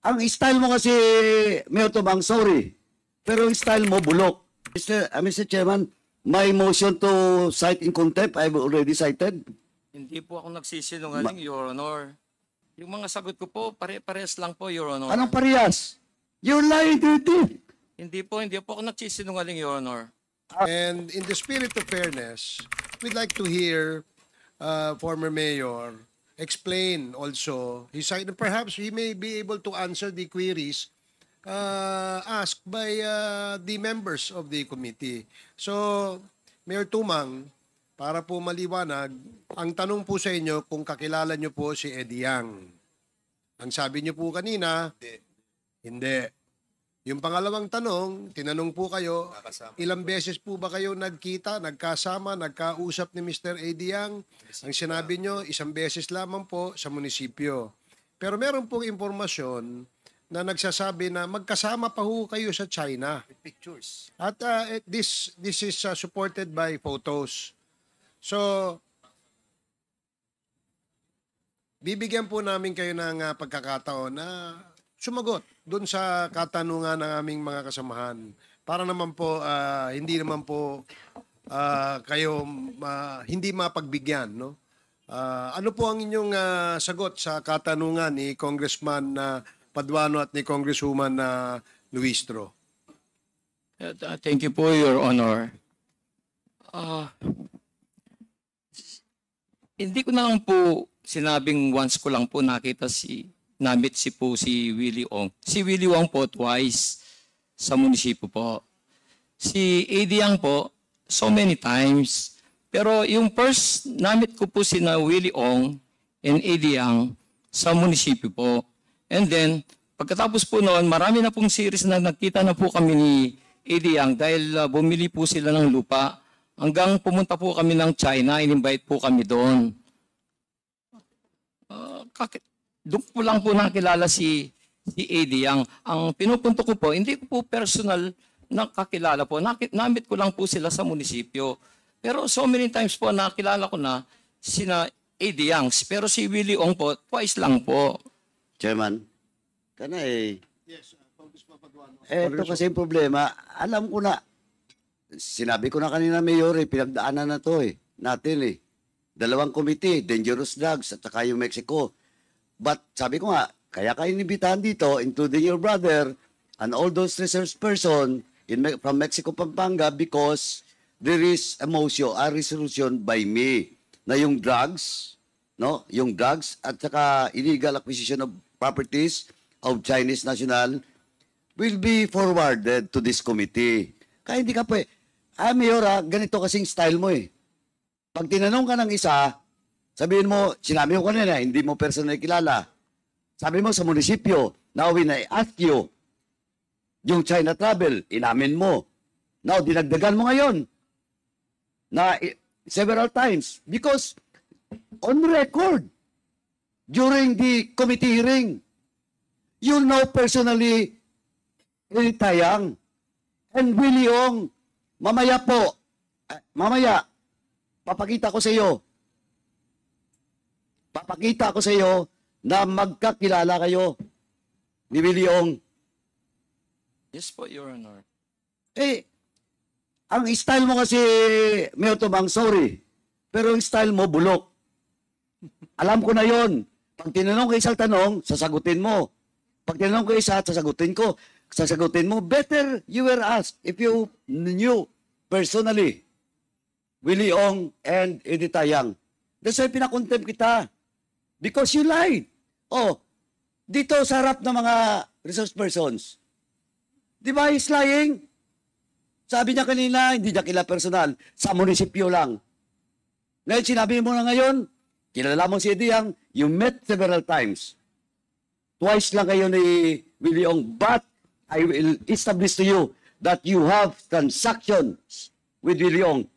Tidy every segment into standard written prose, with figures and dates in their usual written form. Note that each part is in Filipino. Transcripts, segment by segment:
Ang style mo kasi, Mayor Tomang, sorry. Pero yung style mo, bulok. Mr. Chairman, my motion to cite in contempt, I've already cited. Hindi po ako nagsisinungaling, Your Honor. Yung mga sagot ko po, pare-pares lang po, Your Honor. Anong parehas? You're lying to your teeth. Hindi po ako nagsisinungaling, Your Honor. And in the spirit of fairness, we'd like to hear former mayor explain also his side. Perhaps he may be able to answer the queries asked by the members of the committee. So, Mayor Tumang, para po maliwanag, ang tanong po sa inyo kung kakilala nyo po si Eddie Yang. Ang sabi nyo po kanina, hindi. Yung pangalawang tanong, tinanong po kayo, ilang beses po ba kayo nagkita, nagkasama, nagkausap ni Mr. Eddie Yang? Ang sinabi nyo, isang beses lamang po sa munisipyo. Pero meron pong impormasyon na nagsasabi na magkasama pa ho kayo sa China. Pictures. At this is supported by photos. So, bibigyan po namin kayo ng pagkakataon na sumagot doon sa katanungan ng aming mga kasamahan. Para naman po, hindi naman po kayo hindi mapagbigyan. No? Ano po ang inyong sagot sa katanungan ni Congressman Paduano at ni Congresswoman Luistro? Thank you po, Your Honor. Hindi ko na lang po sinabing once ko lang po nakita namit si Willie Ong. Si Willie Ong po twice sa munisipyo po. Si Eddie Yang po, so many times. Pero yung first namit ko po si Willie Ong and Eddie Yang sa munisipyo po. And then, pagkatapos po noon, marami na pong series na nagkita na po kami ni Eddie Yang dahil bumili po sila ng lupa. Hanggang pumunta po kami ng China, in-invite po kami doon. Doon po lang po nakilala si Eddie Yang. Ang pinupunto ko po, hindi ko po personal nakakilala po. Namit ko lang po sila sa munisipyo. Pero so many times po nakilala ko na sina Eddie Yang. Pero si Willie Ong po, twice lang po. Chairman, Yes, Congressman Paduano. ito kasi yung problema. Alam ko na, sinabi ko na kanina, Mayor, pinagdaanan na to natin Dalawang committee, dangerous drugs at saka yung Mexico. But sabi ko nga, kaya kayo inibitahan dito, including your brother and all those research person from Mexico, Pampanga, because there is a motion, a resolution by me na yung drugs, no? Yung drugs at saka illegal acquisition of properties of Chinese national will be forwarded to this committee. Kaya hindi ka Mayor, ganito kasing style mo Pag tinanong ka ng isa, sabihin mo, sinabi ko kanina, hindi mo personal kilala. Sabi mo sa munisipyo, now when I ask you, yung China travel, inamin mo. Now, dinagdagan mo ngayon na several times because on record, during the committee hearing, you know personally Eddie Yang and Willie Ong. Mamaya papakita ko sa iyo na magkakilala kayo ni Willie Ong. Yes po, Your Honor. Ang style mo kasi, Mayor Tomang, sorry, pero yung style mo, bulok. Alam ko na yon. Pag tinanong ko isang tanong, sasagutin mo. Pag tinanong ko isa, sasagutin mo. Better you were asked if you knew personally Willie Ong and Eddie Yang. That's why pinakontempt kita. Because you lied. Dito sa harap ng mga resource persons. Di ba he's lying? Sabi niya kanina, hindi niya kilala personal. Sa munisipyo lang. Ngayon, sinabi mo na ngayon, kilala mo si Eddie Yang, you met several times. Twice lang kayo ni Willie Ong. But I will establish to you that you have transactions with Willie Ong.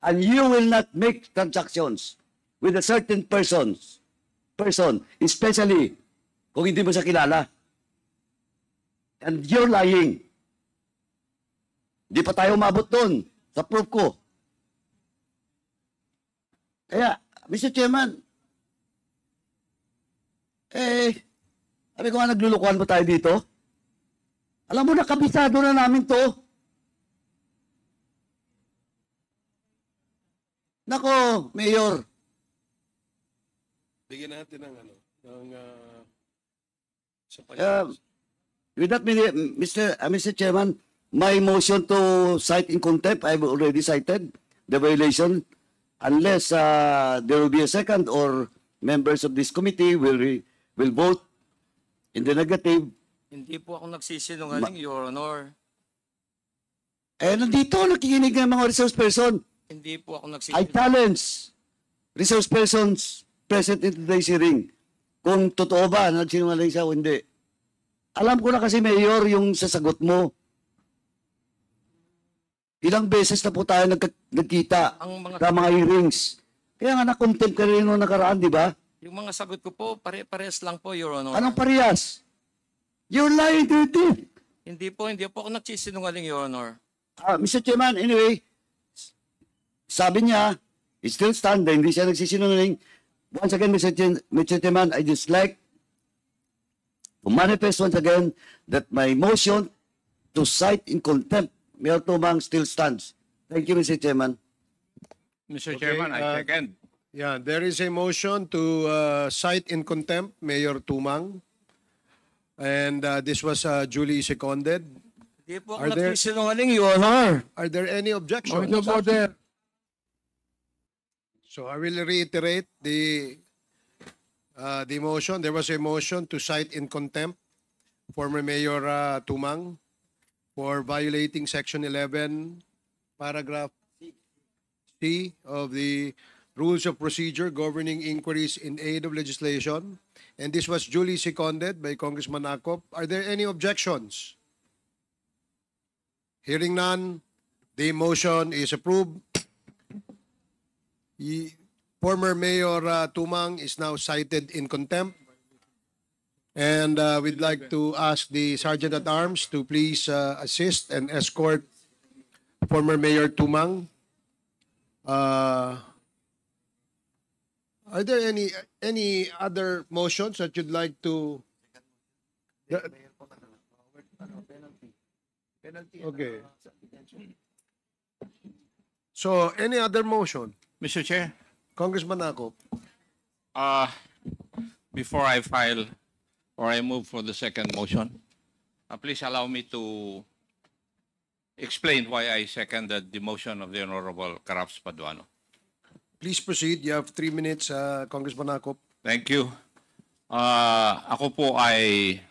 And you will not make transactions with a certain person, especially kung hindi mo siya kilala. And you're lying. Di pa tayo umabot doon sa proof ko. Kaya, Mr. Chairman, Sabi ko nga, naglulukuhan mo tayo dito? Alam mo na, kabisado na namin to. Nako, Mayor. Bigyan natin ng ano, ng sa With that, Mr. Chairman, my motion to cite in contempt, I've already cited the violation. Unless there will be a second or members of this committee will vote in the negative. Hindi po ako nagsisinungaling, Your Honor. Nandito, nakikinig ng mga resource person. Hindi po ako I nagsisinungaling. challenge resource persons present in today's hearing kung totoo ba na nagsinungaling siya o hindi. Alam ko na kasi, Mayor, yung sasagot mo. Ilang beses na po tayo nagkita sa mga hearings. Kaya nga na-contempt ka rin nung nakaraan, di ba? Yung mga sagot ko po, pare-pares lang po, Your Honor. Anong parehas? You're lying to your teeth. Hindi po ako nagsisinungaling, Your Honor. Mr. Chairman, anyway, sabi niya, it still stand, hindi siya nagsisinungaling. Once again, Mr. Chairman, I just like to manifest once again that my motion to cite in contempt Mayor Tumang still stands. Thank you, Mr. Chairman. Mr. Okay, Chairman, I second. Yeah, there is a motion to cite in contempt Mayor Tumang. And this was duly seconded. Hindi po Are ako there- nagsisinungaling, Your Honor. Are there any objections? Point of order. So I will reiterate the motion. There was a motion to cite in contempt former Mayor Tumang for violating Section 11, Paragraph C of the Rules of Procedure governing inquiries in aid of legislation. And this was duly seconded by Congressman Akop. Are there any objections? Hearing none, the motion is approved. Former Mayor Tumang is now cited in contempt. And we'd like to ask the Sergeant at Arms to please assist and escort former Mayor Tumang. Are there any other motions that you'd like to? Okay. So, any other motion? Mr. Chair, Congressman Akop. before I file or I move for the second motion, please allow me to explain why I seconded the motion of the Honorable Caraps Paduano. Please proceed. You have 3 minutes, Congressman Akop. Thank you. Ako po ay